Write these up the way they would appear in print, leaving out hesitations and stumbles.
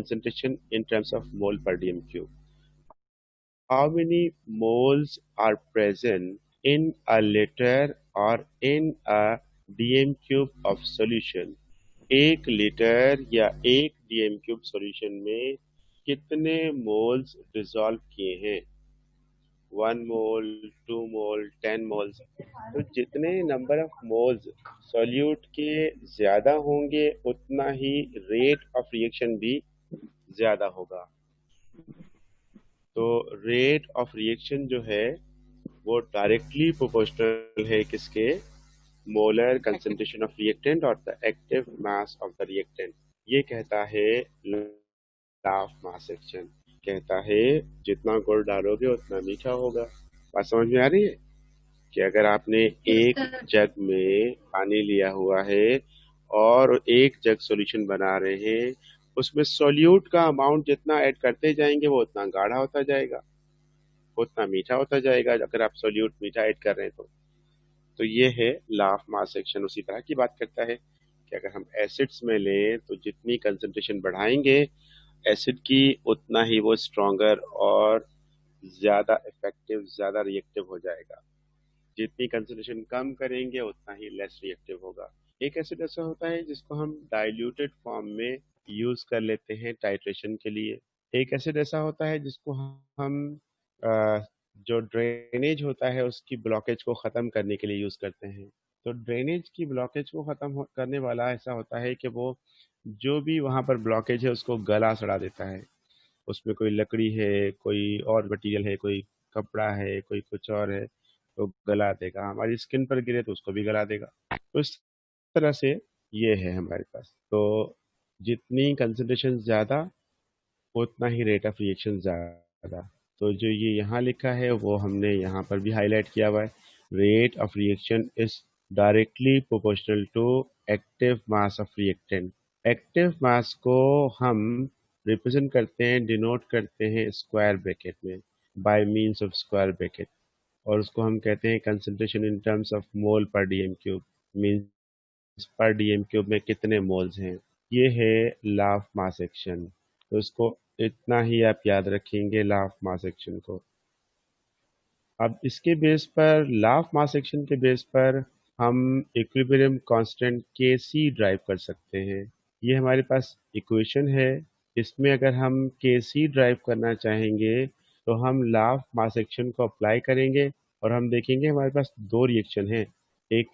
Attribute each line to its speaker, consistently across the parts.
Speaker 1: concentration in terms of mole per dm cube. How many moles are present in a liter or in a dm cube of solution? एक litre या एक DM cube solution में कितने moles dissolve किए हैं? 1 मोल, 2 मोल, 10 moles. तो जितने number of moles solute के ज्यादा होंगे उतना ही रेट ऑफ रिएक्शन भी ज्यादा होगा। तो रेट ऑफ रिएक्शन जो है वो डायरेक्टली प्रोपोर्शनल है किसके? मोलर कंसंट्रेशन ऑफ रिएक्टेंट और the active mass of the reactant. ये कहता है लॉ ऑफ मास एक्शन, कहता है जितना गुड़ डालोगे उतना मीठा होगा। बात समझ में आ रही है कि अगर आपने एक जग में पानी लिया हुआ है और एक जग सॉल्यूशन बना रहे हैं, उसमें सॉल्यूट का अमाउंट जितना ऐड करते जाएंगे वो उतना गाढ़ा होता जाएगा, उतना मीठा होता जाएगा। अगर आप सॉल्यूट मीठा ऐड कर रहे हैं तो ये है लॉ ऑफ मास एक्शन। उसी तरह की बात करता है कि अगर हम एसिड्स में लें तो जितनी कंसंट्रेशन बढ़ाएंगे एसिड की उतना ही वो स्ट्रॉन्गर और ज्यादा इफेक्टिव, ज्यादा रिएक्टिव हो जाएगा। जितनी कंसंट्रेशन कम करेंगे उतना ही लेस रिएक्टिव होगा। एक एसिड ऐसा होता है जिसको हम डाइल्यूटेड फॉर्म में यूज कर लेते हैं टाइट्रेशन के लिए। एक एसिड ऐसा होता है जिसको हम जो ड्रेनेज होता है उसकी ब्लॉकेज को खत्म करने के लिए यूज करते हैं। तो ड्रेनेज की ब्लॉकेज को खत्म करने वाला ऐसा होता है कि वो जो भी वहां पर ब्लॉकेज है उसको गला सड़ा देता है। उसमें कोई लकड़ी है, कोई और मटेरियल है, कोई कपड़ा है, कोई कुछ और है, तो गला देगा। हमारी स्किन पर गिरे तो उसको भी गला देगा। तो इस तरह से ये है हमारे पास। तो जितनी कंसंट्रेशन ज्यादा उतना ही रेट ऑफ रिएक्शन ज्यादा। तो जो ये यहाँ लिखा है वो हमने यहाँ पर भी हाईलाइट किया हुआ है। Rate of reaction is directly proportional to active mass of reactant. Active mass को हम रिप्रेजेंट करते हैं, डिनोट करते हैं स्क्वायर ब्रैकेट में, by means of square bracket. और उसको हम कहते हैं concentration in terms of mole per dm cube, means per dm cube में कितने मोल्स हैं। ये है लॉ ऑफ मास एक्शन। तो इसको इतना ही आप याद रखेंगे लॉ ऑफ मास एक्शन को। अब इसके बेस पर, लॉ ऑफ मास एक्शन के बेस पर हम इक्विलिब्रियम कांस्टेंट के सी ड्राइव कर सकते हैं। ये हमारे पास इक्वेशन है। इसमें अगर हम के सी ड्राइव करना चाहेंगे तो हम लॉ ऑफ मास एक्शन को अप्लाई करेंगे और हम देखेंगे हमारे पास दो रिएक्शन है, एक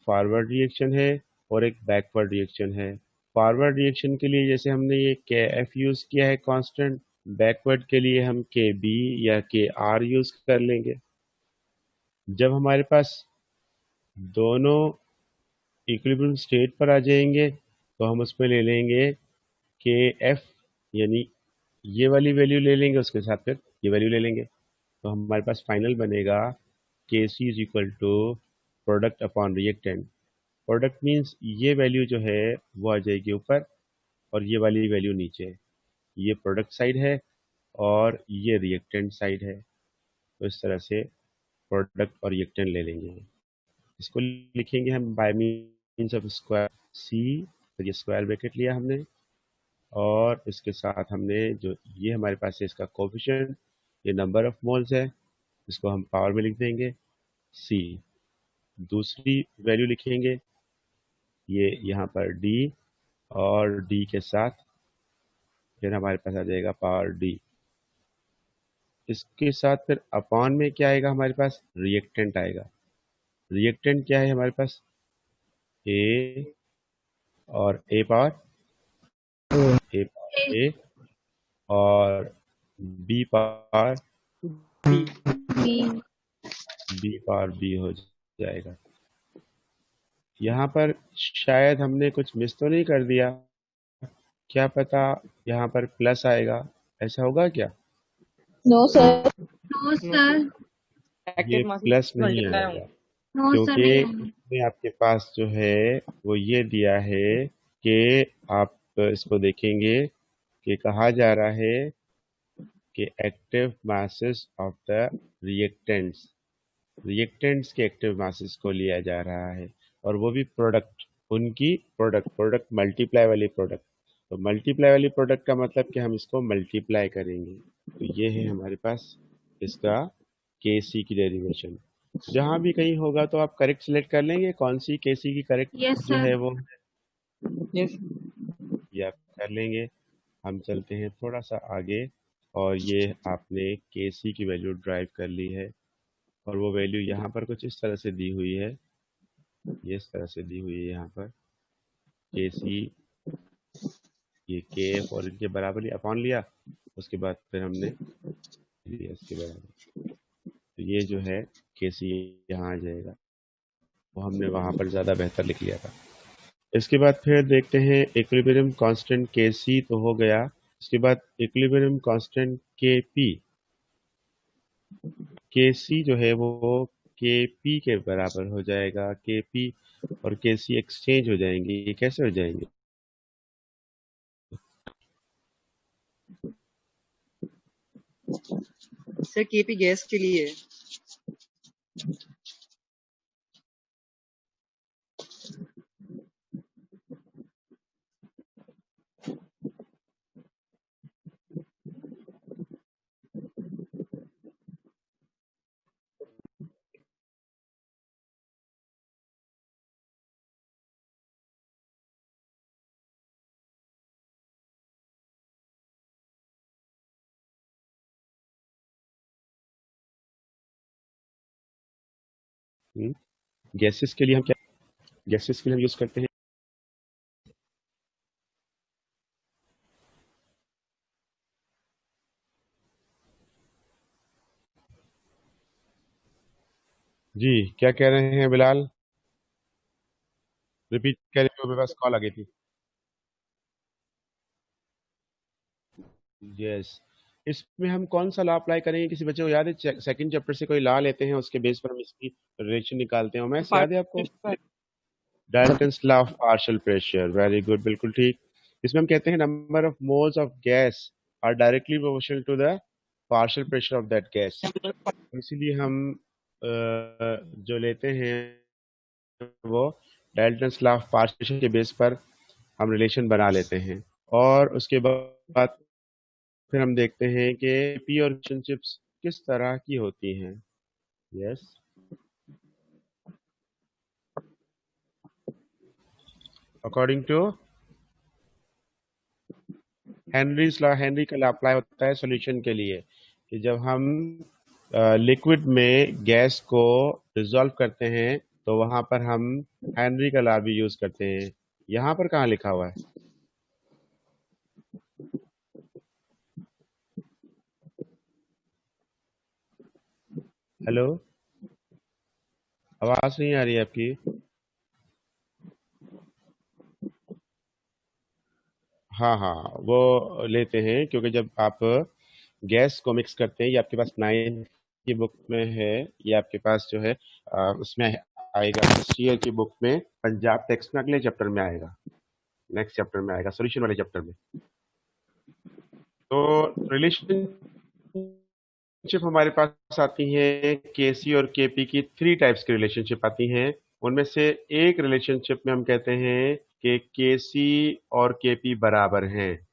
Speaker 1: फॉरवर्ड रिएक्शन है और एक बैकवर्ड रिएक्शन है। फॉरवर्ड रिएक्शन के लिए जैसे हमने ये के एफ यूज किया है कांस्टेंट, बैकवर्ड के लिए हम के बी या के आर यूज कर लेंगे। जब हमारे पास दोनों इक्विलिब्रियम स्टेट पर आ जाएंगे तो हम उसमें ले लेंगे के एफ, यानी ये वाली वैल्यू ले लेंगे, उसके साथ फिर ये वैल्यू ले लेंगे। तो हमारे पास फाइनल बनेगा K C is equal to product upon reactant. Product means ये वैल्यू जो है वो आ जाएगी ऊपर और ये वाली वैल्यू नीचे। ये प्रोडक्ट साइड है और ये रिएक्टेंट साइड है। तो इस तरह से प्रोडक्ट और रिएक्टेंट ले लेंगे। इसको लिखेंगे हम बाय मीन्स ऑफ स्क्वायर सी। तो ये स्क्वायर ब्रैकेट लिया हमने और इसके साथ हमने जो ये हमारे पास है इसका कोफिशिएंट, ये नंबर ऑफ मोल्स है, इसको हम पावर में लिख देंगे सी। दूसरी वैल्यू लिखेंगे ये यहाँ पर डी, और डी के साथ फिर हमारे पास आ जाएगा पावर डी। इसके साथ फिर अपॉन में क्या आएगा, हमारे पास रिएक्टेंट आएगा। रिएक्टेंट क्या है हमारे पास, ए और ए पावर ए और बी पावर बी हो जाएगा। यहाँ पर शायद हमने कुछ मिस तो नहीं कर दिया, क्या पता यहाँ पर प्लस आएगा, ऐसा होगा क्या?
Speaker 2: No sir.
Speaker 3: No sir.
Speaker 1: ये प्लस नहीं आएगा
Speaker 3: नो सर
Speaker 1: क्योंकि
Speaker 3: नहीं।
Speaker 1: इसमें आपके पास जो है वो ये दिया है कि आप इसको देखेंगे कि कहा जा रहा है कि active masses of the reactants, reactants के एक्टिव मासेस को लिया जा रहा है और वो भी प्रोडक्ट, उनकी प्रोडक्ट, प्रोडक्ट मल्टीप्लाई वाली प्रोडक्ट। तो मल्टीप्लाई वाली प्रोडक्ट का मतलब कि हम इसको मल्टीप्लाई करेंगे। तो ये है हमारे पास इसका केसी की डेरिवेशन। जहां भी कहीं होगा तो आप करेक्ट सिलेक्ट कर लेंगे, कौन सी केसी की करेक्ट
Speaker 3: Yes,
Speaker 1: जो
Speaker 3: sir.
Speaker 1: है वो
Speaker 4: यस
Speaker 1: ये आप कर लेंगे। हम चलते हैं थोड़ा सा आगे, और ये आपने केसी की वैल्यू ड्राइव कर ली है, और वो वैल्यू यहाँ पर कुछ इस तरह से दी हुई है, ये इस तरह से दी हुई है यहाँ पर केसी, ये के एफ और इनके बराबर अपॉन लिया, उसके बाद फिर हमने लिया इसके बराबर। तो ये जो है केसी यहाँ आ जाएगा, वो हमने वहाँ पर ज़्यादा बेहतर लिख लिया था। इसके बाद फिर देखते हैं इक्विलिब्रियम कांस्टेंट के सी तो हो गया। इसके बाद इक्विलिब्रियम कांस्टेंट के पी, के सी जो है वो के पी के बराबर हो जाएगा। के पी और के सी एक्सचेंज हो जाएंगे। ये कैसे हो जाएंगे?
Speaker 4: सर केपी गैस के लिए है।
Speaker 1: गैसेस के लिए हम क्या, गैसेस के लिए हम यूज करते हैं जी। क्या कह रहे हैं बिलाल? रिपीट करें, मेरे पास कॉल आ गई थी। यस, इसमें हम कौन सा लॉ अप्लाई करेंगे? किसी बच्चे को याद है? सेकंड चैप्टर से कोई लॉ लेते हैं, उसके बेस पर हम इसकी रिलेशन निकालते हैं। मैथ्स याद है आपको? Dalton's law of partial pressure, very good, बिल्कुल ठीक। इसमें हम कहते हैं number of moles of gas are directly proportional to the partial pressure of that gas. इसीलिए हम जो लेते हैं वो Dalton's law of partial pressure के बेस पर हम रिलेशन बना लेते हैं। और उसके बाद फिर हम देखते हैं कि पी और रिलेशनशिप्स किस तरह की होती हैं। Yes, according to Henry's law, Henry का लॉ अप्लाई होता है सॉल्यूशन के लिए, कि जब हम लिक्विड में गैस को डिसॉल्व करते हैं तो वहां पर हम हेनरी का लॉ भी यूज करते हैं। यहाँ पर कहाँ लिखा हुआ है? हेलो, आवाज नहीं आ रही है आपकी। हाँ हाँ, वो लेते हैं क्योंकि जब आप गैस को मिक्स करते हैं, ये आपके पास 9 की बुक में है, ये आपके पास जो है उसमें आएगा फर्स्ट ईयर की बुक में, पंजाब टेक्स्ट में अगले चैप्टर में आएगा, नेक्स्ट चैप्टर में आएगा, सॉल्यूशन वाले चैप्टर में। तो रिलेशनशिप हमारे पास आती है केसी और केपी की 3 टाइप्स की रिलेशनशिप आती हैं। उनमें से एक रिलेशनशिप में हम कहते हैं कि केसी और केपी बराबर हैं,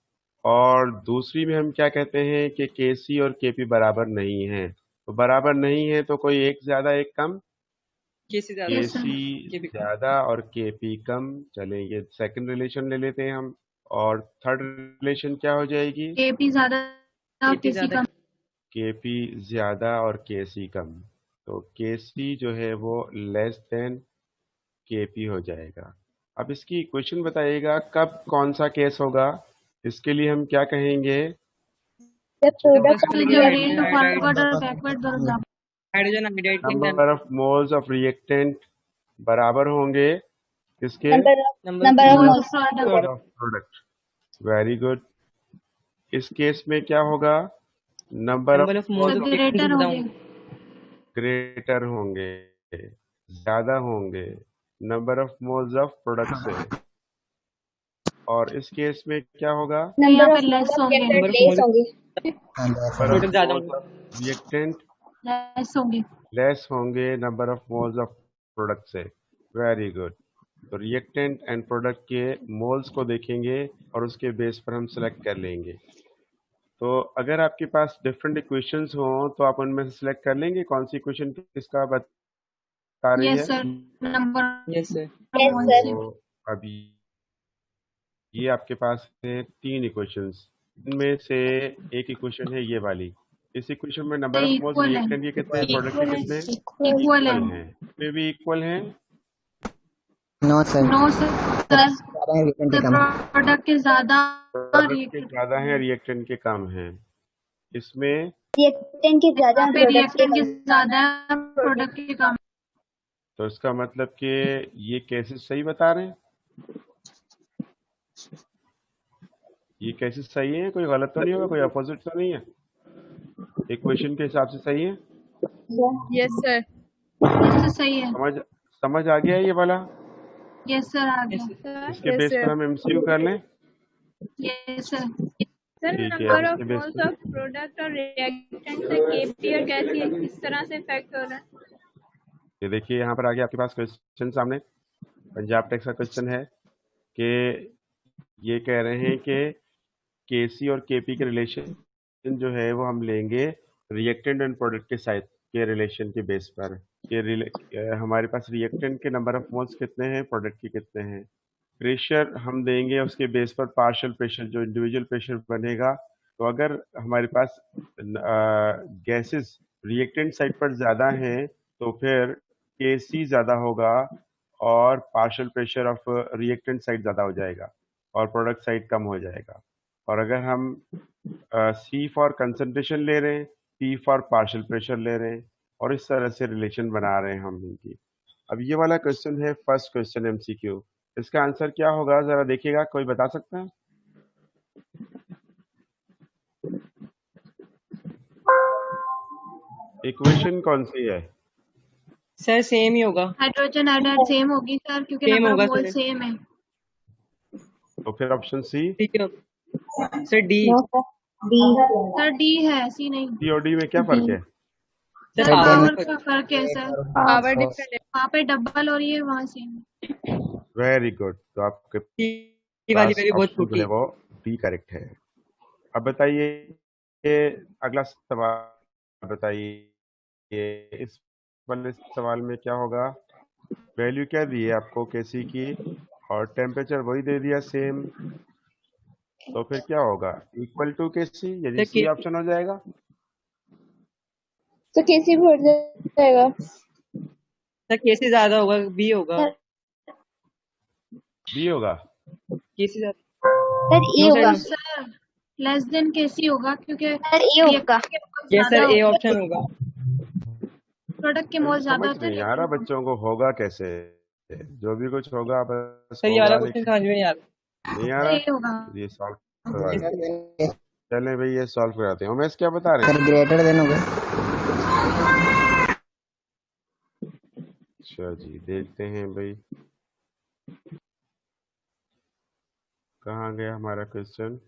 Speaker 1: और दूसरी में हम क्या कहते हैं कि केसी और केपी बराबर नहीं है। तो बराबर नहीं है तो कोई एक ज्यादा एक कम,
Speaker 4: केसी ज्यादा
Speaker 3: Yes, sir.
Speaker 1: केसी
Speaker 4: केपी
Speaker 1: ज्यादा और केपी कम। चलें, ये सेकंड रिलेशन ले लेते हैं हम। और थर्ड रिलेशन क्या हो जाएगी?
Speaker 3: KP ज़्यादा
Speaker 4: केपी
Speaker 3: KC
Speaker 4: ज्यादा
Speaker 3: कम.
Speaker 1: केपी ज्यादा और केसी कम। तो केसी जो है वो लेस देन केपी हो जाएगा। अब इसकी इक्वेशन बताइएगा कब कौन सा केस होगा। इसके लिए हम क्या कहेंगे?
Speaker 2: The
Speaker 4: जब
Speaker 2: product
Speaker 4: बस
Speaker 2: of
Speaker 3: तो
Speaker 4: चलेंगे
Speaker 3: जब
Speaker 2: reaction
Speaker 3: रेट
Speaker 4: हाइड्रोजन
Speaker 3: फॉरवर्ड और बैकवर्ड दोनों बराबर.
Speaker 4: हाइड्रोजन आयोडाइड के
Speaker 1: number of moles of reactant बराबर होंगे किसके?
Speaker 2: number of
Speaker 3: moles
Speaker 2: moles
Speaker 3: of product.
Speaker 1: Number of product, very good. इस केस में क्या होगा? Number
Speaker 4: number
Speaker 1: of
Speaker 4: of moles
Speaker 3: सब
Speaker 4: ऑफ
Speaker 3: ग्रेटर
Speaker 4: ज्यादा
Speaker 3: होंगे.
Speaker 1: ग्रेटर होंगे, ज्यादा होंगे number of moles of product से। और इस केस में क्या होगा?
Speaker 3: तो यहाँ पे लेस होंगे.
Speaker 4: नंबर ऑफ
Speaker 2: less
Speaker 4: मोल्स
Speaker 2: होंगे.
Speaker 1: नंबर ऑफ
Speaker 4: टोटल ज्यादा
Speaker 1: मोल्स
Speaker 4: होंगे
Speaker 1: ऑफ रिएक्टेंट
Speaker 3: लेस होंगे.
Speaker 1: लेस होंगे number of moles of product से। Very good. तो रिएक्टेंट एंड प्रोडक्ट के मोल्स को देखेंगे और उसके बेस पर हम सिलेक्ट कर लेंगे। तो अगर आपके पास डिफरेंट इक्वेशंस हो तो आप उनमें से सिलेक्ट कर लेंगे कौन सी इक्वेशन किसका बता रही
Speaker 3: यस
Speaker 1: है।
Speaker 3: Sir, number
Speaker 4: yes sir.
Speaker 2: Yes, sir.
Speaker 1: तो अभी ये आपके पास है 3 इक्वेशंस, इनमें से एक इक्वेशन है ये वाली। इस इक्वेशन में नंबर ऑफ मोल्स
Speaker 3: इक्वल है,
Speaker 1: रिएक्टेंट के कितने हैं, प्रोडक्ट के कितने हैं?
Speaker 3: इक्वल है।
Speaker 1: इक्वल हैं। इसमें भी इक्वल हैं।
Speaker 5: No sir,
Speaker 3: no sir,
Speaker 5: reactant के कम है।
Speaker 3: प्रोडक्ट के ज्यादा और
Speaker 1: प्रोडक्ट के ज़्यादा हैं, रिएक्टेंट के कम हैं। इसमें
Speaker 2: रिएक्टेंट के ज्यादा प्रोडक्ट के
Speaker 3: रिएक्टेंट के
Speaker 2: कम।
Speaker 3: ज्यादा प्रोडक्ट के कम।
Speaker 1: तो इसका मतलब कि ये केसेस सही बता रहे हैं, ये केसेस सही है, कोई गलत तो नहीं होगा, कोई अपोजिट तो नहीं है, इक्वेशन के हिसाब से सही है।
Speaker 3: यस सर, इससे सही है।
Speaker 1: समझ आ गया है ये वाला।
Speaker 3: यस सर, आ गया।
Speaker 1: इसके बेस पर हम एमसीक्यू कर लें।
Speaker 3: Yes sir.
Speaker 6: सर,
Speaker 1: ठीक है,
Speaker 6: नंबर ऑफ
Speaker 1: इसके बेस
Speaker 6: मोल्स
Speaker 1: पे
Speaker 6: ऑफ प्रोडक्ट और रिएक्टेंट से केपी और गैसीय किस तरह से इफेक्ट हो रहा है?
Speaker 1: ये देखिए यहाँ पर आगे आपके पास क्वेश्चन सामने पंजाब टेक्स का क्वेश्चन है कि ये कह रहे हैं कि केसी और केपी के रिलेशन जो है वो हम लेंगे रिएक्टेंट एंड प्रोडक्ट के साइड के रिलेशन के बेस पर कि हमारे पास रिएक्टेंट के नंबर ऑफ मोल्स कितने हैं, प्रोडक्ट के कितने हैं। प्रेशर हम देंगे उसके बेस पर पार्शियल प्रेशर जो इंडिविजुअल प्रेशर बनेगा। तो अगर हमारे पास गैसेस रिएक्टेंट साइड पर ज़्यादा हैं तो फिर केसी ज़्यादा होगा और partial pressure of reactant side ज़्यादा हो जाएगा और प्रोडक्ट साइड कम हो जाएगा। और अगर हम सी फॉर कंसंट्रेशन ले रहे हैं, पी फॉर पार्शियल प्रेशर ले रहे हैं और इस तरह से रिलेशन बना रहे हैं हम इनकी। अब ये वाला क्वेश्चन है फर्स्ट क्वेश्चन एमसीक्यू, इसका आंसर क्या होगा जरा देखिएगा, कोई बता सकता है? इक्वेशन कौन सी है?
Speaker 4: सर सेम ही होगा।
Speaker 3: हाइड्रोजन आयोडाइड सेम होगी सर, क्योंकि
Speaker 4: सेम
Speaker 3: नंबर
Speaker 4: होगा
Speaker 3: ऑफ मोल
Speaker 4: सर।
Speaker 3: सेम है।
Speaker 1: तो फिर ऑप्शन सी।
Speaker 4: ठीक है sir, D.
Speaker 2: No sir, D.
Speaker 3: Sir D है, सी नहीं।
Speaker 1: सी और डी में क्या फर्क है?
Speaker 4: सर
Speaker 3: पावर
Speaker 4: पावर
Speaker 3: का फर्क है सर,
Speaker 6: पावर डिफरेंट है।
Speaker 3: वहाँ पे डबल और ये वहाँ सेम।
Speaker 1: वेरी गुड, तो आपके
Speaker 4: डी वाली
Speaker 1: पास
Speaker 4: मेरी बहुत
Speaker 1: ऑप्शन जो
Speaker 4: छोटी
Speaker 1: है वो डी करेक्ट है। अब बताइए ये अगला सवाल बताइए, इस वाले सवाल में क्या होगा? वैल्यू क्या दी है आपको केसी की और टेम्परेचर वही दे दिया सेम, तो फिर क्या होगा? इक्वल टू केसी, यदि सी ऑप्शन हो जाएगा
Speaker 2: तो कैसे भी बढ़ जाएगा?
Speaker 4: सर केसी ज्यादा होगा, बी होगा।
Speaker 1: बी होगा।
Speaker 4: केसी ज्यादा।
Speaker 2: सर ए
Speaker 4: No,
Speaker 2: होगा।
Speaker 4: sir,
Speaker 3: सर लेस देन केसी होगा, क्योंकि
Speaker 2: सर ए होगा।
Speaker 4: यस सर, ए ऑप्शन होगा।
Speaker 3: प्रोडक्ट के मोल ज्यादा
Speaker 1: समझ
Speaker 3: होते हैं।
Speaker 1: नहीं आ रहा बच्चों को, होगा कैसे? जो भी कुछ होगा बस
Speaker 4: सर ये वाला
Speaker 1: होगा,
Speaker 4: क्वेश्चन
Speaker 1: लेकिन
Speaker 4: समझ में नहीं आ रहा।
Speaker 1: नहीं आ
Speaker 3: सर
Speaker 1: रहा।
Speaker 3: ये होगा।
Speaker 1: ये सॉल्व करवा दें। चलें भाई ये सॉल्व कराते हैं। उमेश क्या बता रहे हैं?
Speaker 5: सर ग्रेटर देन होगा।
Speaker 1: अच्छा जी, देखते हैं भाई कहाँ गया हमारा क्वेश्चन।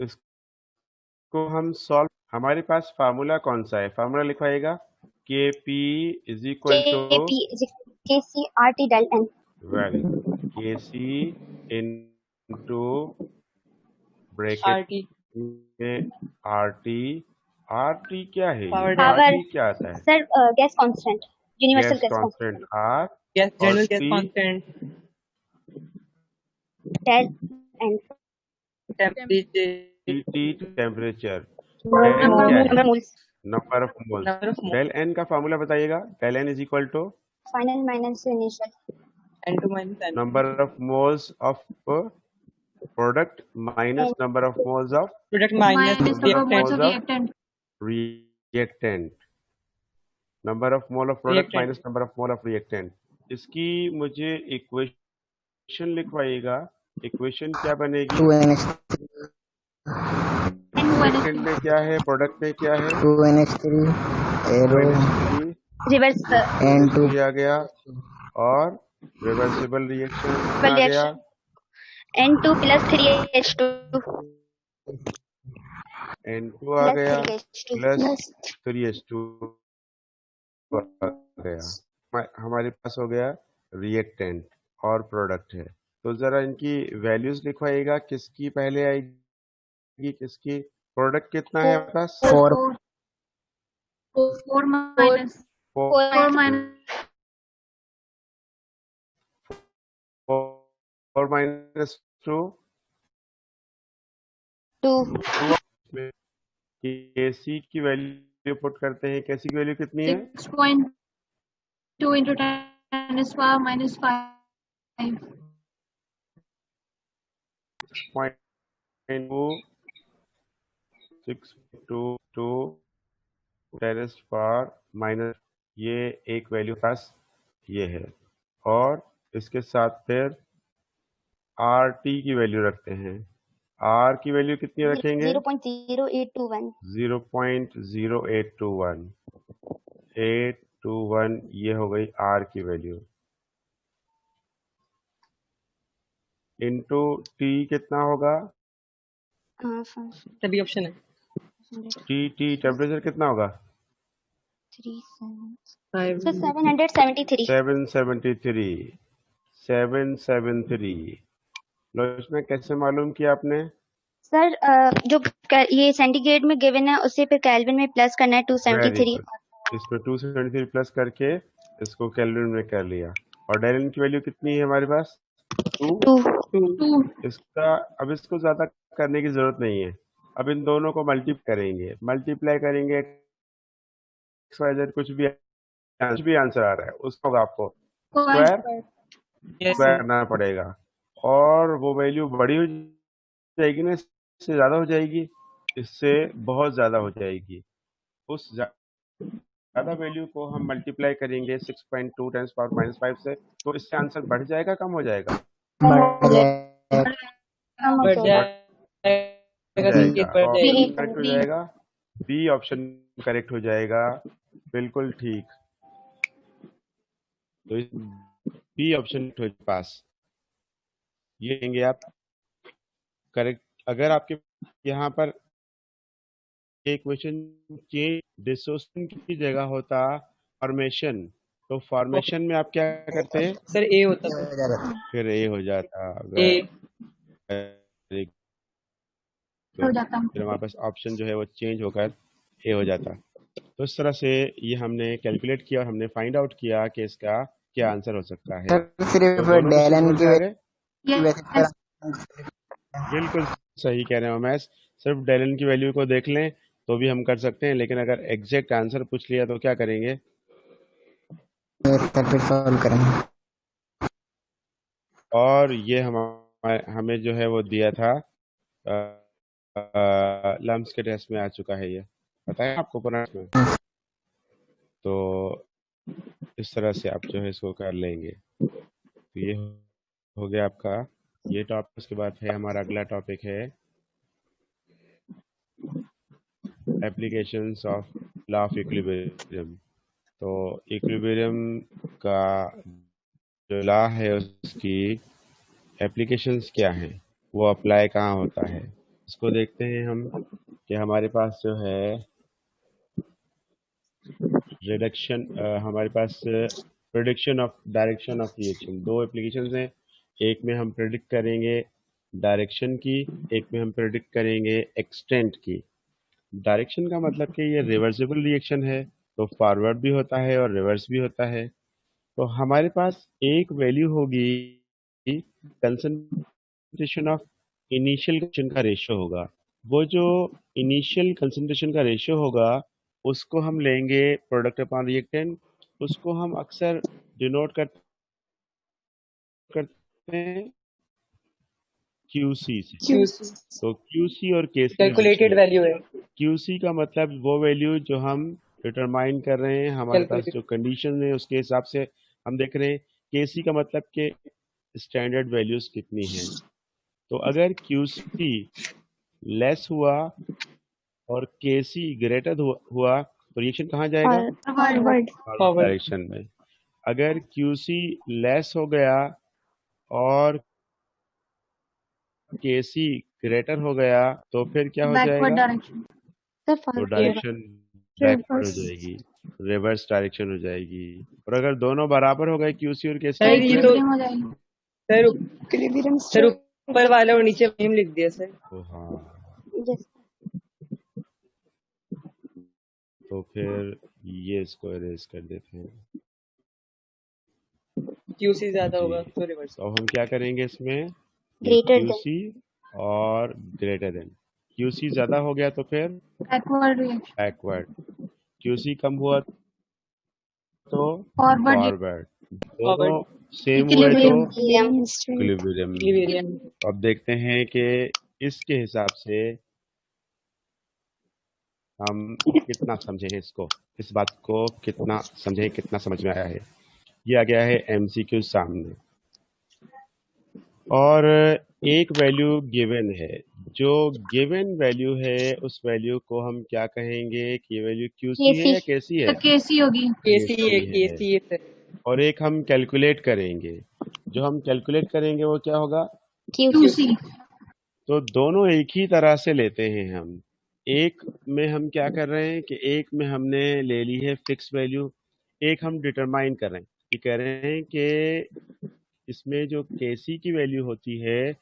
Speaker 1: इसको हम सॉल्व, हमारे पास फार्मूला कौन सा है? फार्मूला लिखवाइएगा K P is equal to
Speaker 2: KC R T del N.
Speaker 1: Very K C into bracket
Speaker 4: RT.
Speaker 1: में आर टी क्या है?
Speaker 4: Power
Speaker 1: R
Speaker 2: Power.
Speaker 1: टी क्या आता है?
Speaker 2: Sir gas constant, universal
Speaker 1: gas
Speaker 2: gas
Speaker 1: constant R
Speaker 4: gas general
Speaker 1: और
Speaker 4: gas
Speaker 1: T
Speaker 4: constant.
Speaker 2: Del N.
Speaker 4: Temperature.
Speaker 1: T temperature. Del N क्या है?
Speaker 2: Number moles.
Speaker 1: Number of moles.
Speaker 4: Number of mole.
Speaker 1: Del N का formula बताइएगा। Del N is equal to
Speaker 2: final minus initial.
Speaker 4: N2 minus N।
Speaker 1: Number of moles of product minus number of moles of
Speaker 4: product minus
Speaker 3: reactant.
Speaker 1: Reactant. Number of mole of product minus number of mole of reactant. इसकी मुझे equation लिखवाइएगा। Equation क्या बनेगी?
Speaker 5: 2NH3
Speaker 1: reactant में क्या है, product में क्या है?
Speaker 5: 2NH3 एरो
Speaker 2: रिवर्स
Speaker 5: N2
Speaker 1: आ गया और रिवर्सिबल रिएक्शन आ गया।
Speaker 2: N2 plus 3H2
Speaker 1: N2 आ
Speaker 2: plus
Speaker 1: गया
Speaker 2: 3H2
Speaker 1: प्लस 3H2 आ गया। हमारे पास हो गया रिएक्टेंट और प्रोडक्ट है। तो जरा इनकी वैल्यूज लिखवाइएगा, किसकी पहले आएगी किसकी। प्रोडक्ट कितना है आपके पास?
Speaker 5: 4
Speaker 3: 4 minus
Speaker 1: 4
Speaker 3: 4 minus
Speaker 1: 4 minus 2
Speaker 2: 2
Speaker 1: में केसी की वैल्यू पुट करते हैं। केसी की वैल्यू कितनी है?
Speaker 3: 6.2 into 10 is power minus 5.
Speaker 1: 6.2 6.22 terrace power minus, ये एक वैल्यू पास ये है। और इसके साथ फिर आर टी की वैल्यू रखते हैं। आर की वैल्यू कितनी रखेंगे?
Speaker 2: 0.0821
Speaker 1: 0.0821 821, ये हो गई आर की वैल्यू। इनटू टी कितना होगा?
Speaker 4: तभी ऑप्शन है
Speaker 1: टी टेम्परेचर कितना होगा?
Speaker 2: 773
Speaker 1: 773 लो, इसमें कैसे मालूम किया आपने?
Speaker 2: सर जो ये सेंटीग्रेड में गिवन है उसे फिर केल्विन में प्लस करना है
Speaker 1: वेरी
Speaker 2: 273
Speaker 1: गुड। इसमें 273 प्लस करके इसको केल्विन में कर लिया। और डेल्विन की वैल्यू कितनी है हमारे पास? 2।
Speaker 3: 2.
Speaker 1: इसका अब इसको ज्यादा करने की जरूरत नहीं है। अब इन दोनों को मल्टीप्लाई करेंगे XYZ, कुछ भी आंसर आ रहा है उसको आपको स्क्वायर
Speaker 4: यस
Speaker 1: स्क्वायर
Speaker 4: सर
Speaker 1: करना पड़ेगा। और वो वैल्यू बड़ी हो जाएगी ना, इससे ज्यादा हो जाएगी, इससे बहुत ज्यादा हो जाएगी। उस ज्यादा वैल्यू को हम मल्टीप्लाई करेंगे 6.2 टेंस पावर माइनस 5 से, तो इससे आंसर बढ़ जाएगा कम हो जाएगा?
Speaker 5: बढ़ जाएगा।
Speaker 4: बढ़
Speaker 1: बढ़
Speaker 4: जाएगा संकेत
Speaker 1: जाएगा।
Speaker 4: बढ़
Speaker 1: और
Speaker 4: जाएगी
Speaker 1: ऑप्शन करेक्ट हो जाएगा, बी ऑप्शन करेक्ट हो जाएगा, बिल्कुल ठीक। तो बी ऑप्शन पास, ये लेंगे आप करेक्ट। अगर आपके यहाँ पर एक क्वेश्चन चेंज डिसोसिएशन की जगह होता फॉर्मेशन, तो फॉर्मेशन में आप क्या करते हैं?
Speaker 4: सर ए होता
Speaker 5: हो
Speaker 4: है
Speaker 5: जाएगा।
Speaker 1: फिर ए हो जाता।
Speaker 4: ए
Speaker 1: वेरी
Speaker 3: हो
Speaker 1: गुड।
Speaker 3: जाता
Speaker 1: फिर हमारे पास ऑप्शन जो है वो चेंज होकर ए हो जाता। तो इस तरह से ये हमने कैलकुलेट किया और हमने फाइंड आउट किया कि इसका क्या आंसर हो सकता है।
Speaker 5: सर सिर्फ
Speaker 1: तो दोनों क्वेश्चन
Speaker 5: डेलन
Speaker 1: समझ
Speaker 5: की
Speaker 1: में आ गए?
Speaker 5: वैसे
Speaker 3: Yes.
Speaker 1: बिल्कुल सही कह रहे हो मैथ। सिर्फ डेलन की वैल्यू को देख लें तो भी हम कर सकते हैं, लेकिन अगर एग्जैक्ट आंसर पूछ लिया तो क्या करेंगे?
Speaker 5: सर फिर सॉल्व करेंगे।
Speaker 1: और ये हमें जो है वो दिया था लम्स के टेस्ट में आ चुका है, ये पता है आपको पुराना में। तो इस तरह से आप जो है इसको कर लेंगे। तो ये हो गया आपका ये टॉपिक। उसके बाद है हमारा अगला टॉपिक है applications of law of equilibrium. तो इक्विलिब्रियम का जो लॉ है उसकी एप्लीकेशंस क्या हैं, वो अप्लाई कहाँ होता है, इसको देखते हैं हम। कि हमारे पास जो है रिडक्शन, हमारे पास prediction of direction of reaction, दो एप्लीकेशंस हैं। एक में हम प्रिडिक्ट करेंगे डायरेक्शन की, एक में हम प्रिडिक्ट करेंगे एक्सटेंट की। डायरेक्शन का मतलब कि ये रिवर्सिबल रिएक्शन है, तो फॉरवर्ड भी होता है और रिवर्स भी होता है। तो हमारे पास एक वैल्यू होगी कंसंट्रेशन ऑफ इनिशियल कंसंट्रेशन का रेशियो होगा। वो जो इनिशियल कंसंट्रेशन का रेशियो होगा उसको हम लेंगे प्रोडक्ट अपॉन रिएक्टेंट। उसको हम अक्सर डिनोट करते हैं क्यूसी से। तो क्यूसी और केसी
Speaker 4: कैलकुलेटेड वैल्यू है
Speaker 1: क्यूसी का मतलब वो वैल्यू जो हम डिटरमाइन कर रहे हैं, हमारे पास
Speaker 4: कैलकुलेटेड
Speaker 1: जो कंडीशन है उसके हिसाब से हम देख रहे हैं। केसी का मतलब के स्टैंडर्ड वैल्यूज कितनी हैं। तो अगर क्यूसी लेस हुआ और केसी ग्रेटर हुआ तो रिएक्शन कहाँ जाएगा?
Speaker 2: फॉरवर्ड
Speaker 4: फॉरवर्ड
Speaker 1: डायरेक्शन में। अगर क्यूसी लेस हो गया और केसी ग्रेटर हो गया तो फिर क्या हो
Speaker 3: बैकवर्ड
Speaker 1: जाएगा?
Speaker 3: डायरेक्शन।
Speaker 2: सर
Speaker 1: तो
Speaker 2: फॉरवर्ड
Speaker 1: डायरेक्शन बैकवर्ड हो जाएगी, रिवर्स डायरेक्शन हो जाएगी। और अगर दोनों बराबर हो गए क्यूसी और केसी
Speaker 4: सर
Speaker 1: तो
Speaker 4: ये
Speaker 1: फिर
Speaker 4: तो
Speaker 3: हो जाएगी।
Speaker 4: सर ऊपर वाले और नीचे नेम लिख दिया सर।
Speaker 1: तो हाँ,
Speaker 2: यस
Speaker 1: तो फिर ये इसको इरेज कर देते हैं
Speaker 4: क्यूसी ज्यादा
Speaker 1: जी।
Speaker 4: होगा तो रिवर्स।
Speaker 1: तो अब हम क्या करेंगे इसमें? ये
Speaker 2: ग्रेटर देन
Speaker 1: क्यूसी और ग्रेटर देन। क्यूसी ज्यादा हो गया तो फिर
Speaker 3: बैकवर्ड रिएक्शन।
Speaker 1: बैकवर्ड, क्यूसी कम हुआ तो
Speaker 3: फॉरवर्ड
Speaker 1: फॉरवर्ड, दोनों सेम हुए
Speaker 3: इक्विलिब्रियम।
Speaker 1: तो इक्विलिब्रियम।
Speaker 4: इक्विलिब्रियम।
Speaker 1: अब देखते हैं कि इसके हिसाब से हम कितना समझे हैं इसको, इस बात को कितना समझे, कितना समझ में आया है। ये आ गया है एमसीक्यू सामने और एक वैल्यू गिवन है। जो गिवन वैल्यू है उस वैल्यू को हम क्या कहेंगे कि ये वैल्यू क्यूसी है या केसी है?
Speaker 3: तो केसी होगी।
Speaker 4: केसी है
Speaker 1: केसी है।
Speaker 4: केसी है सर।
Speaker 1: और एक हम कैलकुलेट करेंगे, जो हम कैलकुलेट करेंगे वो क्या होगा?
Speaker 3: क्यूसी।
Speaker 1: तो दोनों एक ही तरह से लेते हैं हम। एक में हम क्या कर रहे हैं कि एक में हमने ले ली है फिक्स वैल्यू, एक हम डिटरमाइन कर रहे हैं। ये कह रहे हैं कि इसमें जो केसी की वैल्यू होती है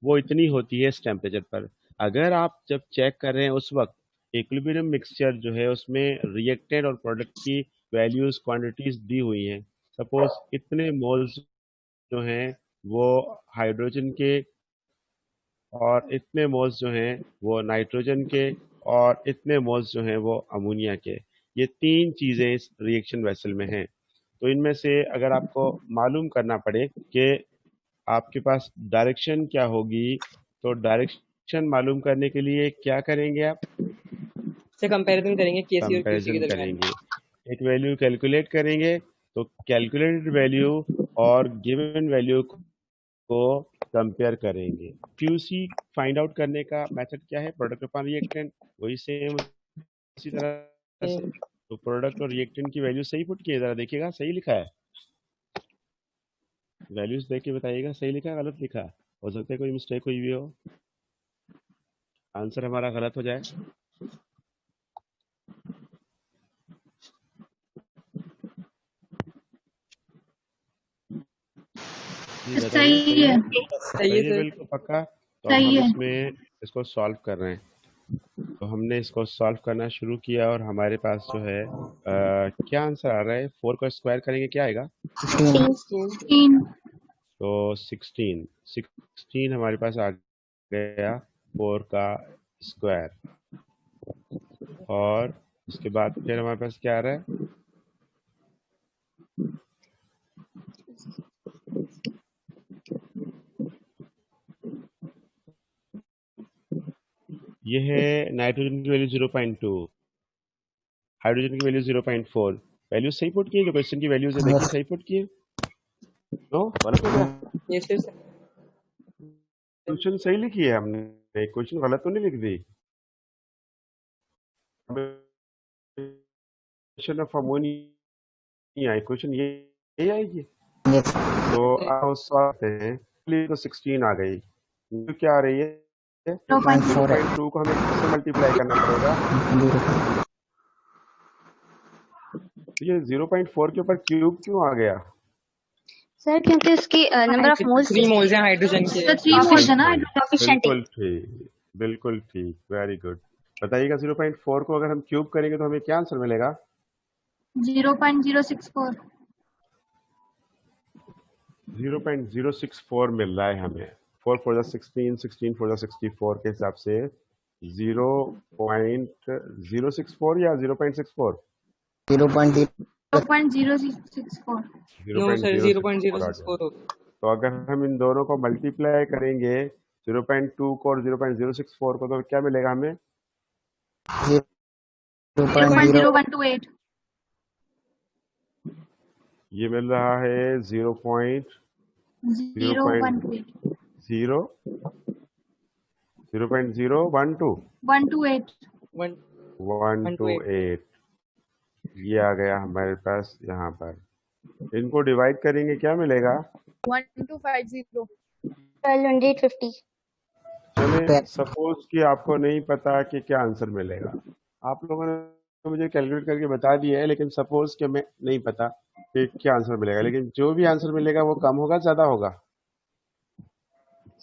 Speaker 1: वो इतनी होती है इस टेम्परेचर पर। अगर आप जब चेक कर रहे हैं उस वक्त इक्विलिब्रियम मिक्सचर जो है उसमें रिएक्टेंट और प्रोडक्ट की वैल्यूज क्वांटिटीज दी हुई हैं। सपोज इतने मोल्स जो हैं वो हाइड्रोजन के और इतने मोल्स जो हैं वो नाइट्रोजन के और इतने मोल्स जो हैं वो अमोनिया के। ये तीन चीज़ें इस रिएक्शन वेसल में हैं। तो इनमें से अगर आपको मालूम करना पड़े कि आपके पास डायरेक्शन क्या होगी, तो डायरेक्शन मालूम करने के लिए क्या करेंगे आप?
Speaker 4: से कंपैरिजन करेंगे केसी और क्यूसी के
Speaker 1: कंपैरिजन
Speaker 4: दरमियान।
Speaker 1: करेंगे, एक वैल्यू कैलकुलेट करेंगे तो कैलकुलेटेड वैल्यू और गिवन वैल्यू को कंपेयर करेंगे। क्यूसी फाइंड आउट करने का मेथड क्या है? प्रोडक्ट अपॉन रिएक्टेंट, वही सेम इसी तरह से। तो प्रोडक्ट और रिएक्टेंट की वैल्यू सही पुट किए, जरा देखिएगा सही लिखा है, वैल्यूज देख के बताइएगा सही लिखा है गलत लिखा है। हो सकता है कोई मिस्टेक हुई भी हो, आंसर हमारा गलत हो जाए। जी बताइए,
Speaker 3: सही है।
Speaker 4: सही है सर।
Speaker 1: बिल्कुल पक्का। तो अब
Speaker 3: सही
Speaker 1: हम
Speaker 3: है।
Speaker 1: इसमें इसको सॉल्व कर रहे हैं। तो हमने इसको सॉल्व करना शुरू किया और हमारे पास जो है क्या आंसर आ रहा है? 4 को स्क्वायर करेंगे क्या आएगा?
Speaker 3: 16।
Speaker 1: तो 16 हमारे पास आ गया 4 का स्क्वायर। और उसके बाद फिर हमारे पास क्या आ रहा है? ये है नाइट्रोजन की वैल्यू 0.2, हाइड्रोजन की वैल्यू 0.4। वैल्यू सही पुट किए? जो क्वेश्चन की वैल्यूज है देखिए सही पुट किए? नो गलत हो गया?
Speaker 4: ये सर
Speaker 1: क्वेश्चन सही लिखी है हमने, क्वेश्चन गलत तो नहीं लिख दी? क्वेश्चन ऑफ अमोनिया क्वेश्चन ये आएगी। तो आप सॉल्व हैं तो 16 आ गई, तो क्या आ रही है? 0.2 को हमें किससे मल्टीप्लाई करना पड़ेगा? तो ये 0.4 के ऊपर क्यूब क्यों आ गया?
Speaker 2: सर क्योंकि उसकी नंबर ऑफ मोल्स
Speaker 4: 3 मोल्स हैं हाइड्रोजन के।
Speaker 3: तो 3 मोल्स है ना।
Speaker 2: कोफिशिएंट
Speaker 1: बिल्कुल ठीक, बिल्कुल ठीक, वेरी गुड। बताइएगा 0.4 को अगर हम क्यूब करेंगे तो हमें क्या आंसर मिलेगा?
Speaker 3: 0.064।
Speaker 1: 0.064 मिल रहा है हमें। 4 for the 16, 16 for the 64 के हिसाब से 0.064 या 0.64?
Speaker 3: 0.064।
Speaker 4: नो सर 0.064 होगा।
Speaker 1: तो अगर हम इन दोनों को मल्टीप्लाई करेंगे 0.2 को और 0.064 को, तो क्या मिलेगा हमें?
Speaker 3: 0.0128।
Speaker 1: ये मिल रहा है 0.018। 128 ये आ गया हमारे पास यहाँ पर। इनको डिवाइड करेंगे क्या मिलेगा?
Speaker 3: 1250।
Speaker 2: 1250।
Speaker 1: चले, सपोज कि आपको नहीं पता कि क्या आंसर मिलेगा। आप लोगों ने मुझे कैलकुलेट करके बता दिया है, लेकिन सपोज कि मैं नहीं पता कि क्या आंसर मिलेगा, लेकिन जो भी आंसर मिलेगा वो कम होगा ज्यादा होगा?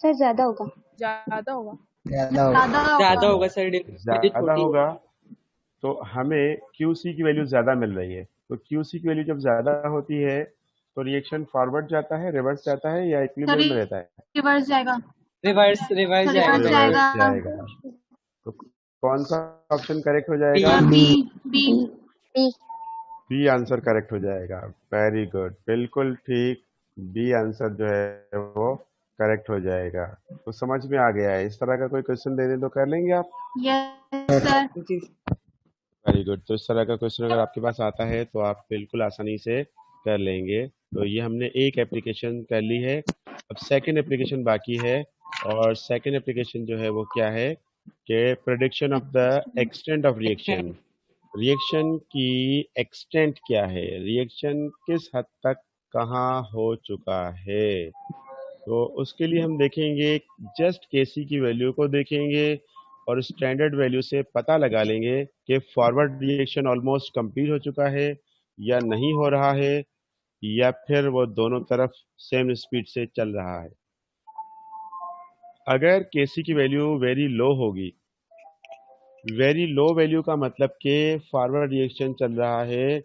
Speaker 2: सर ज्यादा होगा।
Speaker 6: ज्यादा होगा।
Speaker 5: ज्यादा होगा।
Speaker 4: ज्यादा होगा सर, डिग्री
Speaker 1: ज्यादा
Speaker 4: छोटी है।
Speaker 1: होगा। तो हमें QC की वैल्यू ज्यादा मिल रही है, तो QC की वैल्यू जब ज्यादा होती है तो रिएक्शन फॉरवर्ड जाता है, रिवर्स जाता है, या इक्विलिब्रियम में रहता है?
Speaker 3: रिवर्स जाएगा।
Speaker 4: रिवर्स रिवर्स
Speaker 3: सर
Speaker 4: जाएगा
Speaker 3: रिवर्स
Speaker 4: सर।
Speaker 1: रिवर्स
Speaker 3: जाएगा।
Speaker 1: जाएगा। तो कौन सा ऑप्शन करेक्ट हो
Speaker 4: बी।
Speaker 1: जाएगा?
Speaker 3: B.
Speaker 2: B.
Speaker 3: B.
Speaker 2: B.
Speaker 1: B answer correct हो जाएगा। वेरी गुड, बिल्कुल ठीक। बी आंसर जो है वो करेक्ट हो जाएगा। तो समझ में आ गया है। इस तरह का कोई क्वेश्चन दे दें तो कर लेंगे आप?
Speaker 3: Yes sir.
Speaker 4: जी।
Speaker 1: Very good. तो इस तरह का क्वेश्चन अगर आपके पास आता है तो आप बिल्कुल आसानी से कर लेंगे। तो ये हमने एक एप्लीकेशन कर ली है, अब सेकंड एप्लीकेशन बाकी है। और सेकंड एप्लीकेशन जो है वो क्या है कि prediction of the extent of reaction. Reaction की एक्सटेंट क्या है, रिएक्शन किस हद तक कहाँ हो चुका है। तो उसके लिए हम देखेंगे, जस्ट केसी की वैल्यू को देखेंगे और स्टैंडर्ड वैल्यू से पता लगा लेंगे कि फॉरवर्ड रिएक्शन ऑलमोस्ट कंप्लीट हो चुका है या नहीं हो रहा है, या फिर वो दोनों तरफ सेम स्पीड से चल रहा है। अगर केसी की वैल्यू वेरी लो होगी, वेरी लो वैल्यू का मतलब कि फॉरवर्ड रिएक्शन चल रहा है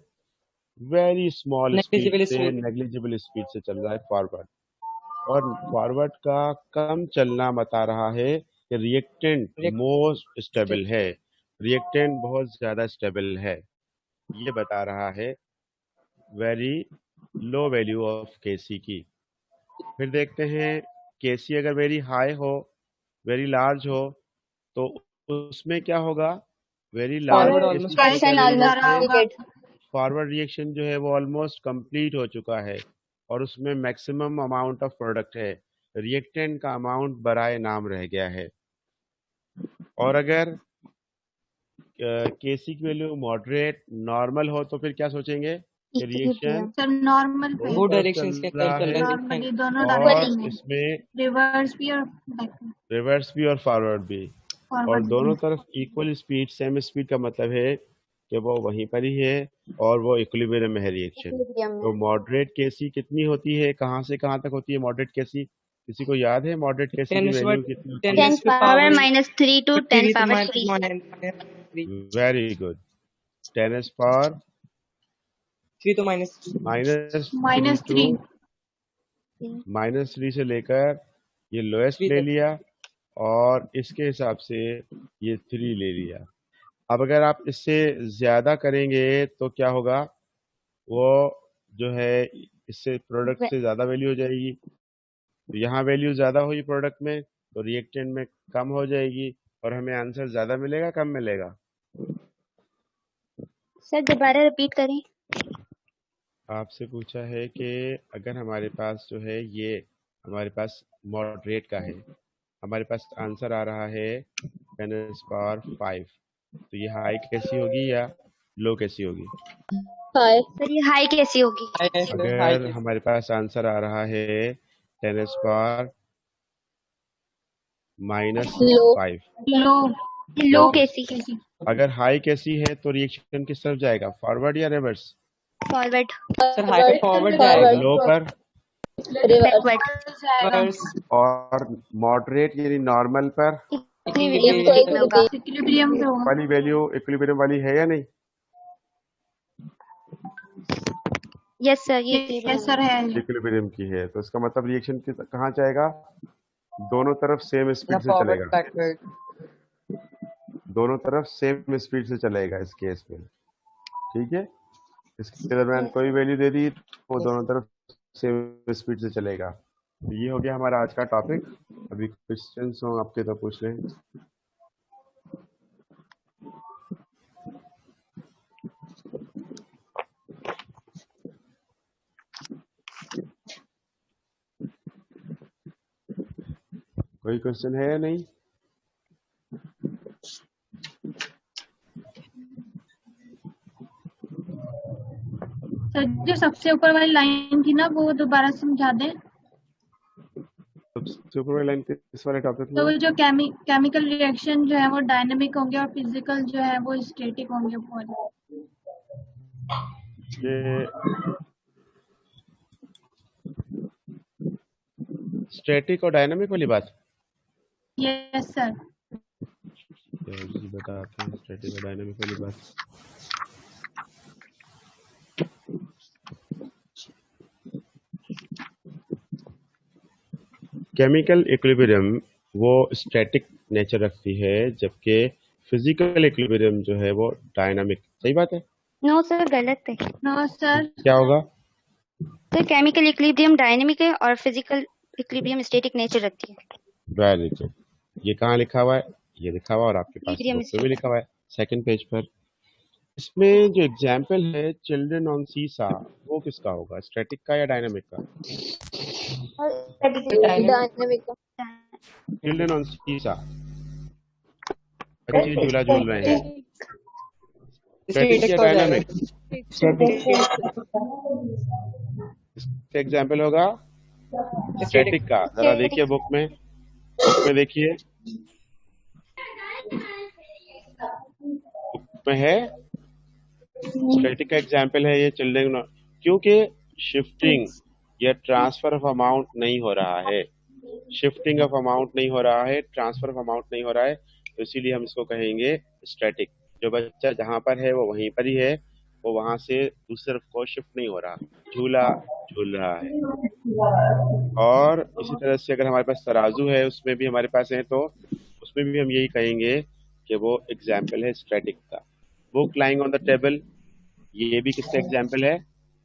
Speaker 1: वेरी स्मॉल स्पीड
Speaker 4: नेग्लिजिबल
Speaker 1: से,
Speaker 4: स्पीड।
Speaker 1: नेग्लिजिबल स्पीड से चल रहा है फॉरवर्ड, और फॉरवर्ड का कम चलना बता रहा है कि रिएक्टेंट मोस्ट स्टेबल है, रिएक्टेंट बहुत ज्यादा स्टेबल है, ये बता रहा है very low value of KC की। फिर देखते हैं केसी अगर वेरी हाई हो, वेरी लार्ज हो, तो उसमें क्या होगा? वेरी लार्ज
Speaker 4: फॉरवर्ड
Speaker 1: केसी
Speaker 4: ऑलमोस्ट
Speaker 1: से
Speaker 2: पर्सन
Speaker 1: क्या लेंगे
Speaker 2: ऑलमोस्ट
Speaker 1: इससे?
Speaker 2: कंप्लीटेड।
Speaker 1: फॉरवर्ड रिएक्शन जो है वो ऑलमोस्ट कंप्लीट हो चुका है और उसमें मैक्सिमम अमाउंट ऑफ प्रोडक्ट है, रिएक्टेंट का अमाउंट बराए नाम रह गया है। और अगर केसी की वैल्यू मॉडरेट नॉर्मल हो तो फिर क्या सोचेंगे कि रिएक्शन
Speaker 3: सर नॉर्मल पे
Speaker 1: दोनों
Speaker 4: वो
Speaker 1: तरफ
Speaker 4: डायरेक्शन
Speaker 1: चल
Speaker 4: के अंदर
Speaker 1: रहा
Speaker 4: चल
Speaker 1: है
Speaker 4: रहा है।
Speaker 3: नॉर्मली दोनों
Speaker 1: और
Speaker 3: डायरेक्शन में,
Speaker 1: इसमें
Speaker 3: रिवर्स भी और बैक
Speaker 1: रिवर्स भी और फॉरवर्ड भी, और
Speaker 3: फॉरवर्ड
Speaker 1: दोनों
Speaker 3: भी।
Speaker 1: तरफ इक्वल स्पीड, सेम स्पीड का मतलब है कि वो वहीं पर ही है और वो इक्विलिब्रियम में है रिएक्शन।
Speaker 2: इक्विलिब्रियम में।
Speaker 1: तो मॉडरेट केसी कितनी होती है, कहाँ से कहाँ तक होती है मॉडरेट केसी? किसी को याद है मॉडरेट केसी की
Speaker 4: 10
Speaker 1: वैल्यू कितनी होती
Speaker 4: 10
Speaker 1: है?
Speaker 2: 10 power -3 to 10 power 3।
Speaker 1: Very good. 10s power
Speaker 4: 3 तो माइनस
Speaker 1: -3
Speaker 3: -3।
Speaker 1: टू -3 से लेकर ये लोएस्ट
Speaker 4: 3
Speaker 1: ले
Speaker 4: तक।
Speaker 1: लिया और इसके हिसाब से ये 3 ले लिया। अब अगर आप इससे ज्यादा करेंगे तो क्या होगा? वो जो है इससे प्रोडक्ट से ज्यादा वैल्यू हो जाएगी, तो यहाँ वैल्यू ज्यादा हुई प्रोडक्ट में तो रिएक्टेंट में कम हो जाएगी और हमें आंसर ज्यादा मिलेगा कम मिलेगा?
Speaker 2: सर दोबारा रिपीट करें।
Speaker 1: आपसे पूछा है कि अगर हमारे पास जो है ये हमारे पास मॉडरेट का है, हमारे पास आंसर आ रहा है 10⁵, तो ये हाई कैसी होगी या लो कैसी होगी?
Speaker 2: हाई। सर ये हाई कैसी होगी?
Speaker 1: अगर हमारे पास आंसर आ रहा है 10⁻⁻⁵,
Speaker 3: लो।
Speaker 2: लो कैसी?
Speaker 1: अगर हाई कैसी है तो रिएक्शन किस तरफ जाएगा, फॉरवर्ड या रिवर्स?
Speaker 2: फॉरवर्ड।
Speaker 4: सर हाई पे फॉरवर्ड जाएगा।
Speaker 1: लो पर
Speaker 2: बैकवर्ड।
Speaker 4: रिवर्स।
Speaker 1: और मॉडरेट यानी नॉर्मल पर
Speaker 2: इक्विलिब्रियम में होगा।
Speaker 3: इक्विलिब्रियम पे होगा।
Speaker 1: वाली वैल्यू इक्विलिब्रियम वाली है या नहीं?
Speaker 2: यस सर ये
Speaker 3: यस सर है।
Speaker 1: इक्विलिब्रियम की है, तो इसका मतलब रिएक्शन कहाँ जाएगा? दोनों तरफ सेम स्पीड से
Speaker 4: फॉरवर्ड
Speaker 1: चलेगा,
Speaker 4: बैकवर्ड।
Speaker 1: दोनों तरफ सेम स्पीड से चलेगा इस केस में। ठीक है, इसके दरम्यान कोई वैल्यू दे दी तो वो दोनों तरफ सेम स्पीड से चलेगा। तो ये हो गया हमारा आज का टॉपिक। अभी क्वेश्चंस हो आपके तो पूछ लें। कोई क्वेश्चन है या नहीं?
Speaker 3: सर जो सबसे ऊपर वाली लाइन थी ना वो दोबारा समझा दें।
Speaker 1: सुपर लाइन किस वाले टॉपिक
Speaker 3: तो
Speaker 1: में?
Speaker 3: वो जो केमिकल रिएक्शन जो है वो डायनेमिक होंगे और फिजिकल जो है वो स्टैटिक होंगे पूरे।
Speaker 1: ये स्टैटिक और डायनामिक वाली बात
Speaker 3: यस सर।
Speaker 1: जी बताते हैं स्टैटिक और डायनामिक वाली बात। केमिकल इक्विलिब्रियम वो स्टैटिक नेचर रखती है, जबकि फिजिकल इक्विलिब्रियम जो है वो डायनामिक। सही बात है?
Speaker 2: नो सर, गलत है।
Speaker 3: No sir.
Speaker 1: क्या होगा?
Speaker 2: सर केमिकल इक्विलिब्रियम डायनेमिक है और फिजिकल इक्विलिब्रियम स्टैटिक नेचर रखती है।
Speaker 1: Very good. ये कहाँ लिखा हुआ है? ये लिखा हुआ और आपके पास
Speaker 2: Equilibrium
Speaker 1: बुक पे भी लिखा हुआ है, सेकंड पेज पर। इसमें जो एग्जाम्पल है चिल्ड्रन ऑन सीसा, वो किसका होगा, स्टैटिक का या डायनामिक का?
Speaker 7: डायनेमिक का।
Speaker 1: चिल्ड्रन ऑन सीसा, बच्चे झूला झूल रहे हैं, स्टैटिक या डायनामिक? इसका एग्जाम्पल होगा स्टैटिक का। जरा देखिए बुक में देखिए, बुक में है स्टैटिक का एग्जाम्पल है ये चिल्ड्रन, क्योंकि शिफ्टिंग या ट्रांसफर ऑफ अमाउंट नहीं हो रहा है, शिफ्टिंग ऑफ अमाउंट नहीं हो रहा है, ट्रांसफर ऑफ अमाउंट नहीं हो रहा है, तो इसीलिए हम इसको कहेंगे स्टैटिक। जो बच्चा जहां पर है वो वहीं पर ही है, वो वहां से दूसरी तरफ को शिफ्ट नहीं हो रहा, झूला झूल रहा है। और इसी तरह से अगर हमारे पास तराजू है, उसमें भी हमारे पास है, तो उसमें भी हम यही कहेंगे कि वो एग्जाम्पल है स्टैटिक का। Book lying on the table, ये भी किसका एग्जाम्पल है?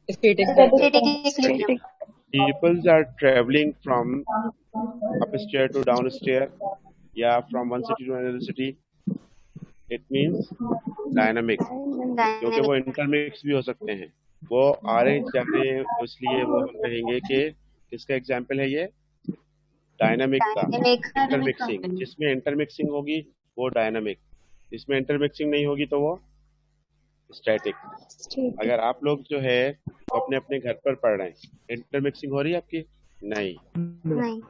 Speaker 2: Static.
Speaker 1: Peoples are traveling from upstairs to downstairs, या from one city to another city. It means dynamic, क्योंकि वो इंटरमिक्स भी हो सकते हैं, वो आ रहे जा रहे हैं, इसलिए वो हम कहेंगे कि किसका एग्जाम्पल है ये? डायनामिक का। इंटरमिक्सिंग, जिसमें इंटरमिक्सिंग होगी वो डायनामिक, जिसमें इंटरमिक्सिंग नहीं होगी तो वो स्टैटिक। अगर आप लोग जो है वो अपने अपने घर पर पढ़ रहे हैं, इंटरमिक्सिंग हो रही है आपकी? नहीं,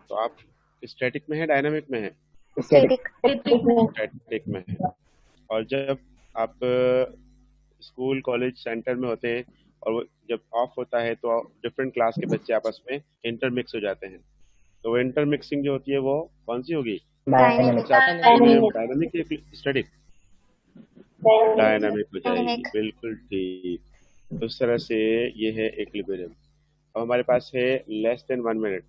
Speaker 1: तो आप स्टैटिक में है डायनामिक में है? स्टैटिक में है। और जब आप स्कूल कॉलेज सेंटर में होते हैं और वो जब ऑफ होता है तो डिफरेंट क्लास के बच्चे आपस में इंटरमिक्स हो जाते हैं, तो वो इंटरमिक्सिंग जो होती है वो कौन सी होगी? डायनामिक या स्टैटिक? डायनामिक हो जाएगी, बिल्कुल ठीक। तो इस तरह से ये है इक्विलिब्रियम। अब हमारे पास है लेस देन 1 मिनट,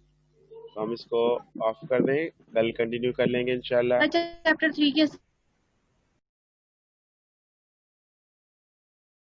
Speaker 1: तो हम इसको ऑफ कर दें, कल कंटिन्यू कर लेंगे इंशाल्लाह।
Speaker 3: चैप्टर 3 के